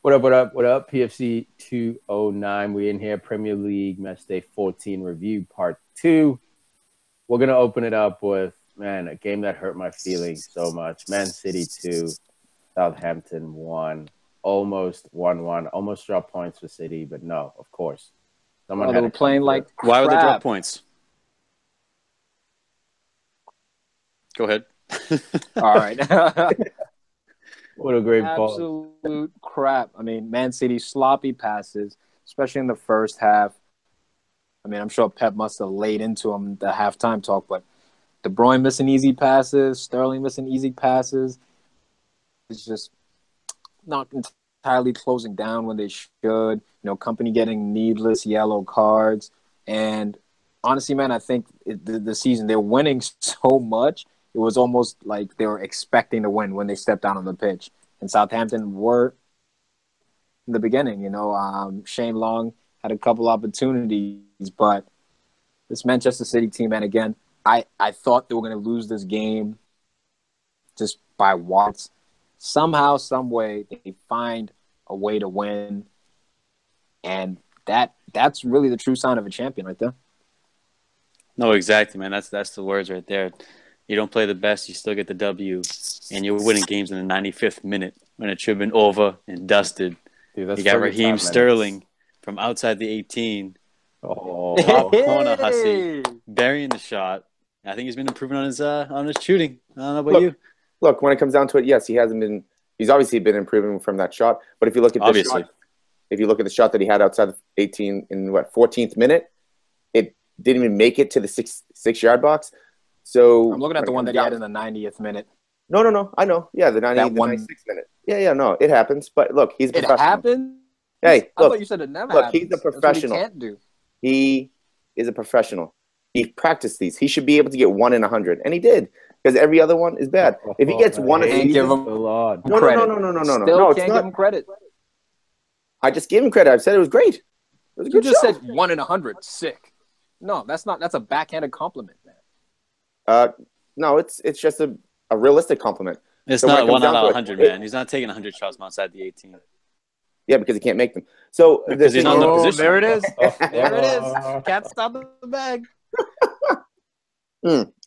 What up, what up, what up? PFC 209. We in here, Premier League Matchday 14 review part 2. We're going to open it up with, man, a game that hurt my feelings so much. Man City 2, Southampton 1. Almost 1-1. Almost dropped points for City, but no, of course. Someone they were playing like crap. Why would they drop points? Go ahead. All right. What a great ball. Absolute crap. I mean, Man City sloppy passes, especially in the first half. I mean, I'm sure Pep must have laid into him the halftime talk, but De Bruyne missing easy passes, Sterling missing easy passes. It's just not entirely closing down when they should. You know, company getting needless yellow cards. And honestly, man, I think the season, they're winning so much. It was almost like they were expecting to win when they stepped down on the pitch. And Southampton were in the beginning, you know. Shane Long had a couple opportunities, but this Manchester City team, and again, I thought they were going to lose this game just by once. Somehow, some way, they find a way to win. And that's really the true sign of a champion right there. No, exactly, man. That's the words right there. You don't play the best, you still get the W, and you're winning games in the 95th minute when it should have been over and dusted. Dude, you got Raheem Sterling from outside the 18. Oh, top corner, Hussey, burying the shot. I think he's been improving on his shooting. I don't know about you. Look, when it comes down to it, yes, he's obviously been improving from that shot. But if you look at the shot that he had outside the 18 in 14th minute, it didn't even make it to the six-yard box. So I'm looking at the one that he had in the 90th minute. No. I know. Yeah, the 96th minute. Yeah, no, it happens. But look, he's a professional. It happened? Hey, look. I thought you said it never happens. He's a professional. That's what he can't do. He is a professional. He practiced these. He should be able to get 1 in 100. And he did. Because every other one is bad. If he gets one of these, give him no. Still can't give him credit. I just gave him credit. I said it was great. It was a good You just show. said 1 in 100. Sick. No, that's a backhanded compliment, man. No, it's just a realistic compliment. It's not 1 out of 100, man. He's not taking 100 shots from outside the 18. Yeah, because he can't make them. So because he's not in the position. There it is. There it is. Can't stop the bag.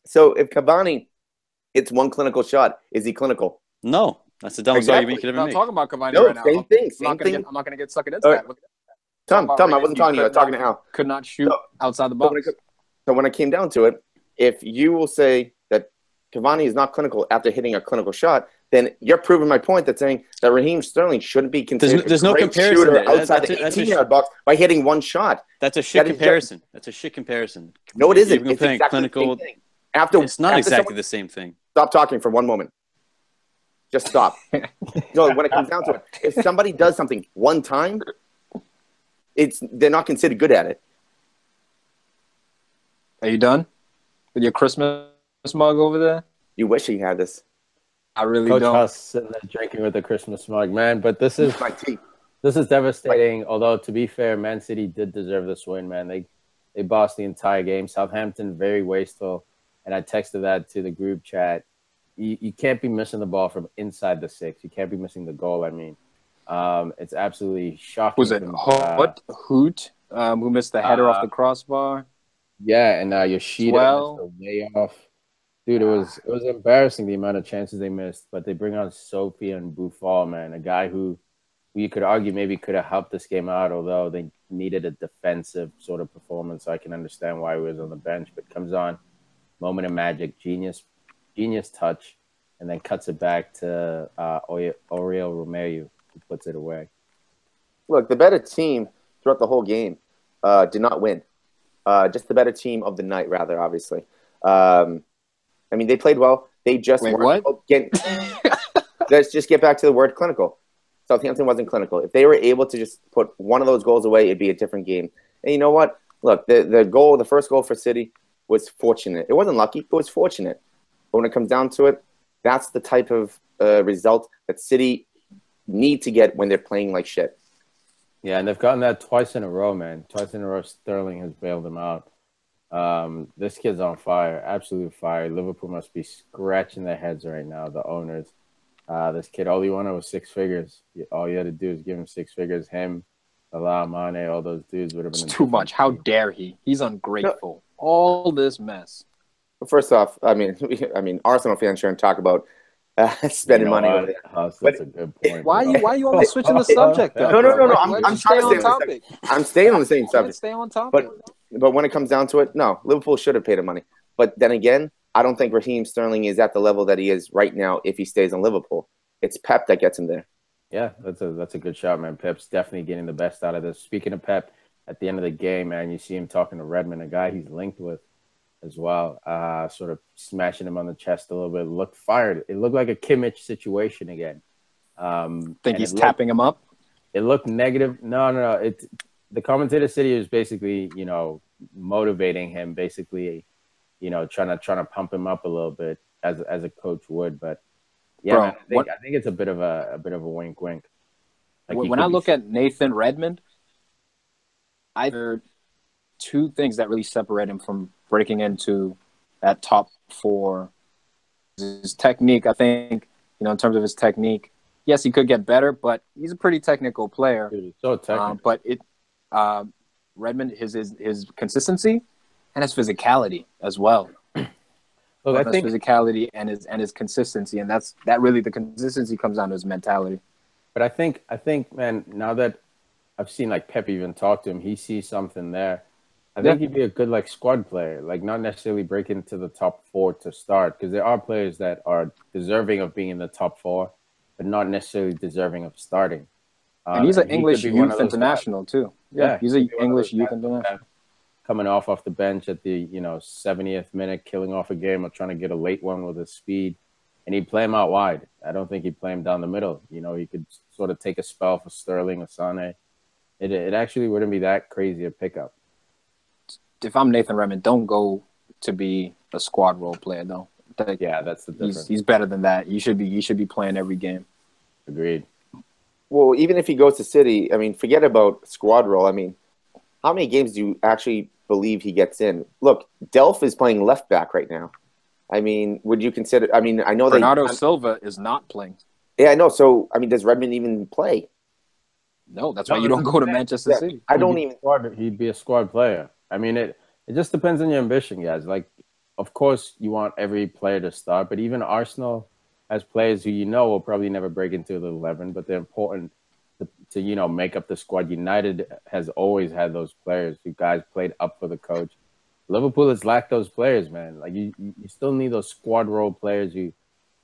So if Cavani hits one clinical shot, is he clinical? No. That's the dumbest argument you could ever make. I'm not talking about Cavani no, right now. Same thing. I'm not going to get sucked into that. Tom, I wasn't talking to you. I was talking to Al. Could not shoot outside the box. So when it came down to it, if you will say that Cavani is not clinical after hitting a clinical shot, then you're proving my point that saying that Raheem Sterling shouldn't be considered there's a no great comparison shooter there. outside the 18-yard box by hitting one shot. That's a shit comparison. That's a shit comparison. No, it isn't. It's exactly clinical. The same thing. It's not exactly the same thing. Stop talking for one moment. Just stop. No, when it comes down to it, if somebody does something one time, they're not considered good at it. Are you done with your Christmas mug over there? You wish you had this. I really Coach don't. Huss sitting there drinking with the Christmas mug, man. But this is my tea. This is devastating. Although to be fair, Man City did deserve this win, man. They bossed the entire game. Southampton very wasteful, and I texted that to the group chat. You can't be missing the ball from inside the 6. You can't be missing the goal. I mean, it's absolutely shocking. Was it Hoot who missed the header off the crossbar? Yeah, and Yoshida missed the way off. Dude, it was embarrassing the amount of chances they missed. But they bring on Sophie and Buffon, man, a guy who you could argue maybe could have helped this game out, although they needed a defensive sort of performance. So I can understand why he was on the bench, but comes on, moment of magic, genius touch, and then cuts it back to Oriol Romeu, who puts it away. Look, the better team throughout the whole game did not win. Just the better team of the night, rather, obviously. I mean, they played well. They just weren't. Let's just get back to the word clinical. Southampton wasn't clinical. If they were able to just put one of those goals away, it'd be a different game. And you know what? Look, the first goal for City was fortunate. It wasn't lucky. It was fortunate. But when it comes down to it, that's the type of result that City need to get when they're playing like shit. Yeah, and they've gotten that twice in a row, man. Twice in a row, Sterling has bailed them out. This kid's on fire, absolute fire. Liverpool must be scratching their heads right now, the owners. This kid, all he wanted was 6 figures. All you had to do is give him 6 figures. Him, Salah, Mane, all those dudes would have been. It's too much. How dare he? He's ungrateful. No. All this mess. First off, I mean, Arsenal fans shouldn't talk about spending money over there. That's a good point. Why are you always switching the subject? Though? No. I'm trying to stay on topic. I'm staying on the same subject. Stay on topic. But when it comes down to it, no, Liverpool should have paid him money. But then again, I don't think Raheem Sterling is at the level that he is right now if he stays in Liverpool. It's Pep that gets him there. Yeah, that's a good shot, man. Pep's definitely getting the best out of this. Speaking of Pep, at the end of the game, man, you see him talking to Redmond, a guy he's linked with as well, sort of smashing him on the chest a little bit. Looked fired. It looked like a Kimmich situation again. Think he's tapping him up? It looked negative. No. The commentator said he was basically, motivating him, basically, trying to pump him up a little bit as a coach would. But yeah, bro, man, I think it's a bit of a wink. Like when I look at Nathan Redmond, I heard 2 things that really separate him from breaking into that top 4. His technique, I think, in terms of his technique, yes, he could get better, but he's a pretty technical player. Dude, he's so technical. But Redmond, his consistency and his physicality as well. Look, I think physicality and his consistency, and that really the consistency comes down to his mentality. But I think, man, now that I've seen like Pep even talk to him, he sees something there. I think he'd be a good like squad player, like not necessarily break into the top 4 to start, because there are players that are deserving of being in the top 4, but not necessarily deserving of starting. And he's an English youth international too. Yeah, he's an English youth international. Coming off the bench at the 70th minute, killing off a game or trying to get a late one with his speed, and he'd play him out wide. I don't think he'd play him down the middle. He could sort of take a spell for Sterling or Sané. It actually wouldn't be that crazy a pickup. If I'm Nathan Redmond, don't go to be a squad role player though. Yeah, that's the difference. He's better than that. You should be playing every game. Agreed. Well, even if he goes to City, I mean, forget about squad role. I mean, how many games do you actually believe he gets in? Look, Delph is playing left back right now. I mean, would you consider? I mean, I know Bernardo Silva is not playing. Yeah, I know. So, I mean, does Redmond even play? No, that's why you don't go to Manchester City. I don't even. He'd be a squad player. I mean, it just depends on your ambition, guys. Like, of course, you want every player to start, but even Arsenal has players who will probably never break into the 11, but they're important to make up the squad. United has always had those players who guys played up for the coach. Liverpool has lacked those players, man. Like you still need those squad role players who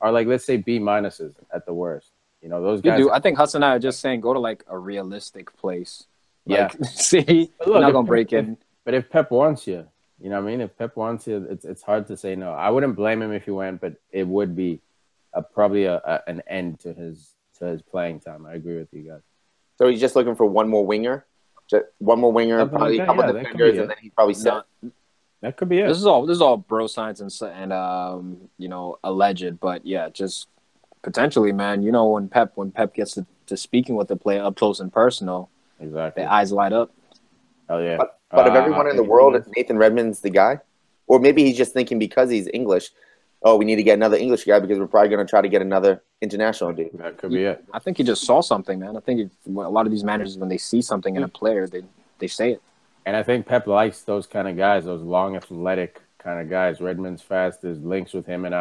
are like, let's say B minuses at the worst. Those guys. You do. I think Hussey and I are just saying go to like a realistic place. Yeah. See, you're not gonna break in. But if Pep wants you, you know what I mean? If Pep wants you, it's hard to say no. I wouldn't blame him if he went, but it would be probably an end to his playing time. I agree with you guys. So he's just looking for one more winger? Probably a couple of defenders, and then he's probably set. That could be it. This is all bro science and alleged, but yeah, just potentially, man. When Pep gets to speaking with the player up close and personal, exactly, their eyes light up. Hell yeah! But of everyone in the world, Nathan Redmond's the guy, or maybe he's just thinking because he's English. Oh, we need to get another English guy because we're probably going to try to get another international dude. That could be it. I think he just saw something, man. I think a lot of these managers, when they see something in a player, they say it. And I think Pep likes those kind of guys, those long, athletic kind of guys. Redmond's fast. There's links with him and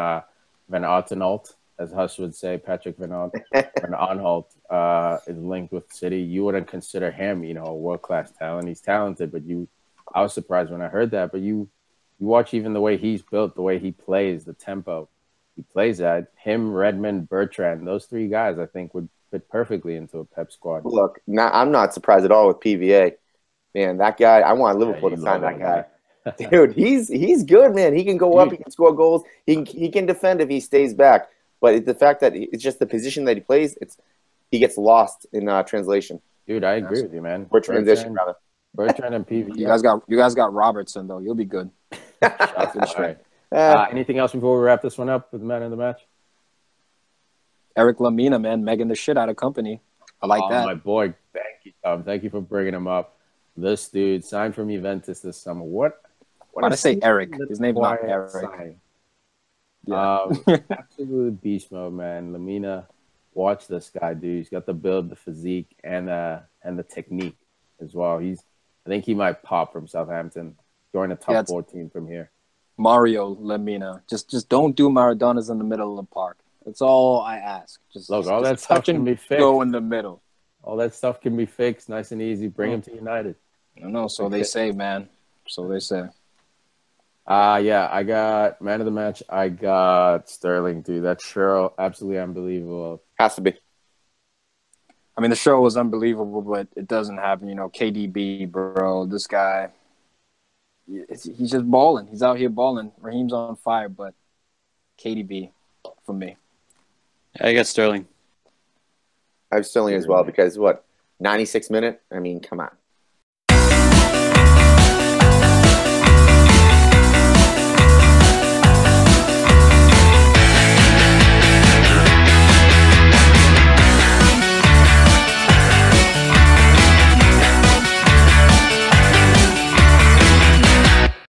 Van Aanholt, as Huss would say. Patrick Van Aanholt is linked with City. You wouldn't consider him, a world-class talent. He's talented, but I was surprised when I heard that. But you watch even the way he's built, the way he plays, the tempo he plays at. Him, Redmond, Bertrand, those 3 guys, I think, would fit perfectly into a Pep squad. Look, I'm not surprised at all with PVA. Man, that guy, I want Liverpool to sign that guy. Dude, he's good, man. He can go up, he can score goals, he can defend if he stays back. But the fact that it's just the position that he plays, he gets lost in translation. Dude, I agree with you, man. Or transition, rather. Bertrand and PVA. You guys got Robertson though. You'll be good. Right. Anything else before we wrap this one up with the man of the match? Eric Lamina, man, megging the shit out of company. I like that. My boy, thank you, Tom. Thank you for bringing him up. This dude signed from Juventus this summer. What Why did I say Eric? His name's not Eric. Yeah. Absolute beast mode, man. Lamina, watch this guy, dude. He's got the build, the physique, and the technique as well. I think he might pop from Southampton, join a top 4 team from here. Mario Lemina. Just don't do Maradonas in the middle of the park. That's all I ask. All that stuff can be fixed. Go in the middle. All that stuff can be fixed, nice and easy. Bring him to United. I know. So they say, man. So they say. Yeah, I got man of the match. I got Sterling, dude. That show, absolutely unbelievable. Has to be. I mean, the show was unbelievable, but it doesn't happen. You know, KDB, bro. This guy, he's just balling. He's out here balling. Raheem's on fire, but KDB for me. I got Sterling. I have Sterling as well because 96 minute? I mean, come on.